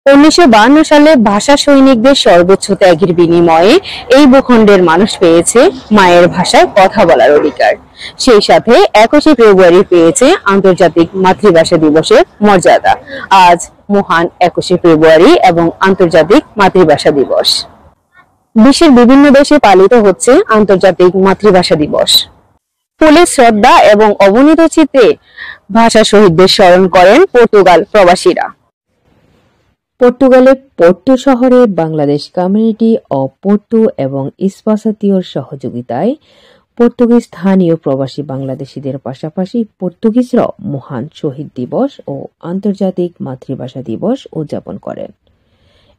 1952 সালে ভাষা সৈনিকদের সর্বোচ্চ ত্যাগের বিনিময়ে এই ভূখণ্ডের মানুষ পেয়েছে মায়ের ভাষায় কথা বলার অধিকার। সেই সাথে 21শে ফেব্রুয়ারি পেয়েছে আন্তর্জাতিক মাতৃভাষা দিবসের মর্যাদা। আজ মহান 21শে ফেব্রুয়ারি এবং আন্তর্জাতিক মাতৃভাষা দিবস। বিশ্বের বিভিন্ন দেশে পালিত হচ্ছে আন্তর্জাতিক মাতৃভাষা দিবস। ফুলের শ্রদ্ধা এবং অবনীত চিত্তে ভাষা শহীদদের স্মরণ করেন পর্তুগাল প্রবাসীরা। পর্তুগালের পোর্টো শহরে বাংলাদেশ কমিউনিটি অব পোর্টো এবং ইস্পাসাতিওর সহযোগিতায় পর্তুগিজ স্থানীয় প্রবাসী বাংলাদেশিদের পাশাপাশি পর্তুগিজরাও মহান শহীদ দিবস ও আন্তর্জাতিক মাতৃভাষা দিবস উদযাপন করেন।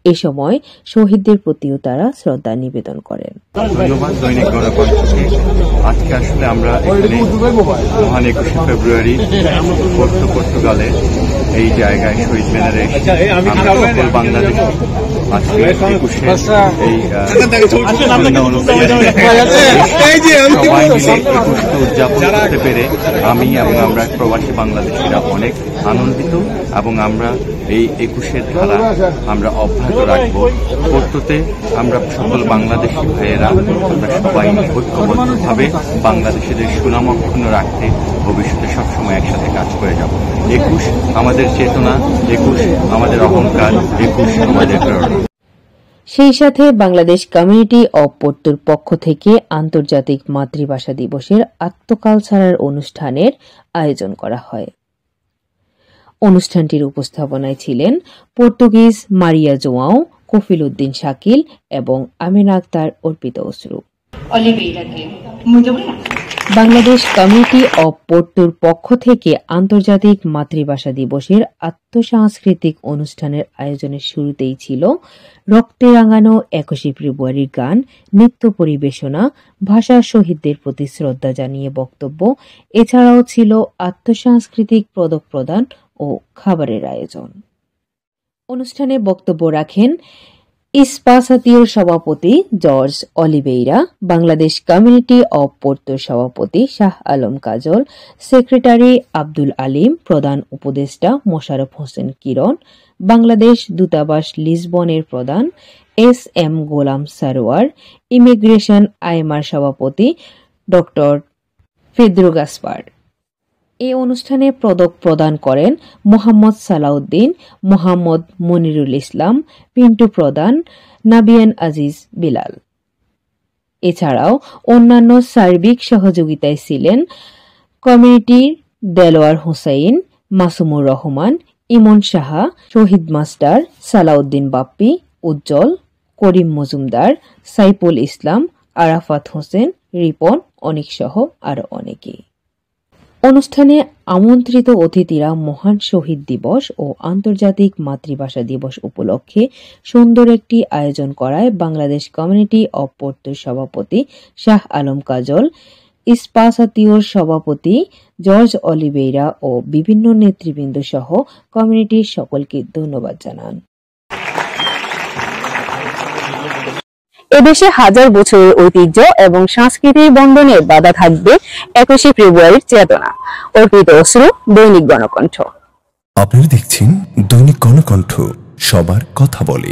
এ সময় শহীদদের প্রতিও তারা শ্রদ্ধা নিবেদন করেন। ধন্যবাদ দৈনিক গণকণ্ঠকে। আজকে আসলে আমরা এখানে মহান 21শে ফেব্রুয়ারি পর্তুগালে এই জায়গায় শহীদ মিনারে আমরা সকল বাংলাদেশ আজকে 21শে এই সবাই মিলে 21কে উদযাপন করতে পেরে আমি এবং আমরা প্রবাসী বাংলাদেশিরা অনেক আনন্দিত এবং আমরা এই 21শের ধারা আমরা অব্যাহত রাখবো। পোর্টোতে আমরা সকল বাংলাদেশি ভাইয়েরা আমরা সবাই ঐক্যবদ্ধভাবে বাংলাদেশিদের সুনাম অক্ষুণ্ণ রাখতে ভবিষ্যতে সবসময় একসাথে কাজ করে যাব। 21 আমাদের চেতনা, 21 আমাদের অহংকার, 21 আমাদের প্রেরণা। সেই সাথে বাংলাদেশ কমিউনিটি অব পোর্টোর পক্ষ থেকে আন্তর্জাতিক মাতৃভাষা দিবসের আত্মকালচারাল অনুষ্ঠানের আয়োজন করা হয়। অনুষ্ঠানটির উপস্থাপনায় ছিলেন পর্তুগিজ মারিয়া জোয়াও, কফিল উদ্দিন শাকিল এবং আমিনা আক্তার অর্পিত অশ্রু। বাংলাদেশ কমিউনিটি অব পোর্টোর পক্ষ থেকে আন্তর্জাতিক মাতৃভাষা দিবসের আত্মসাংস্কৃতিক অনুষ্ঠানের আয়োজনের শুরুতেই ছিল রক্তে রাঙানো 21শে ফেব্রুয়ারির গান, নৃত্য পরিবেশনা, ভাষা শহীদদের প্রতি শ্রদ্ধা জানিয়ে বক্তব্য, এছাড়াও ছিল আত্মসাংস্কৃতিক পদক প্রদান ও খাবারের আয়োজন। অনুষ্ঠানে বক্তব্য রাখেন ইস্পাসাতিওর সভাপতি George Oliveira, Bangladesh community of পোর্টোর সভাপতি শাহ আলম কাজল, সেক্রেটারি আব্দুল আলিম, প্রধান উপদেষ্টা মোশাররফ হোসেন কিরণ, বাংলাদেশ দূতাবাস লিসবনের প্রধান S M Golam Sarwar, immigration IMR সভাপতি ডক্টর ফেদ্রো গাসপার। এই অনুষ্ঠানে পদক প্রদান করেন মোহাম্মদ সালাউদ্দিন, মোহাম্মদ মনিরুল ইসলাম, পিন্টু প্রধান, নাবিয়ান আজিজ বিলাল। এছাড়াও অন্যান্য সার্বিক সহযোগিতায় ছিলেন কমিউনিটির দেলোয়ার হোসাইন, মাসুমুর রহমান, ইমন সাহা, শহীদ মাস্টার, সালাউদ্দিন বাপ্পি, উজ্জ্বল, করিম মজুমদার, সাইফুল ইসলাম, আরাফাত হোসেন, রিপন, অনিক সহ আরো অনেকে। অনুষ্ঠানে আমন্ত্রিত অতিথিরা মহান শহীদ দিবস ও আন্তর্জাতিক মাতৃভাষা দিবস উপলক্ষে সুন্দর একটি আয়োজন করায় বাংলাদেশ কমিউনিটি অব পোর্টোর সভাপতি শাহ আলম কাজল, ইস্পাসাতিওর সভাপতি জর্জ অলিভেইরা ও বিভিন্ন নেতৃবৃন্দ সহ কমিউনিটির সকলকে ধন্যবাদ জানান। এদেশে হাজার বছরের ঐতিহ্য এবং সংস্কৃতির বন্ধনে বাধা থাকবে 21শে ফেব্রুয়ারির চেতনা। অর্পিত অশ্রু, দৈনিক গণকণ্ঠ। আপনারা দেখছেন দৈনিক গণকণ্ঠ, সবার কথা বলে।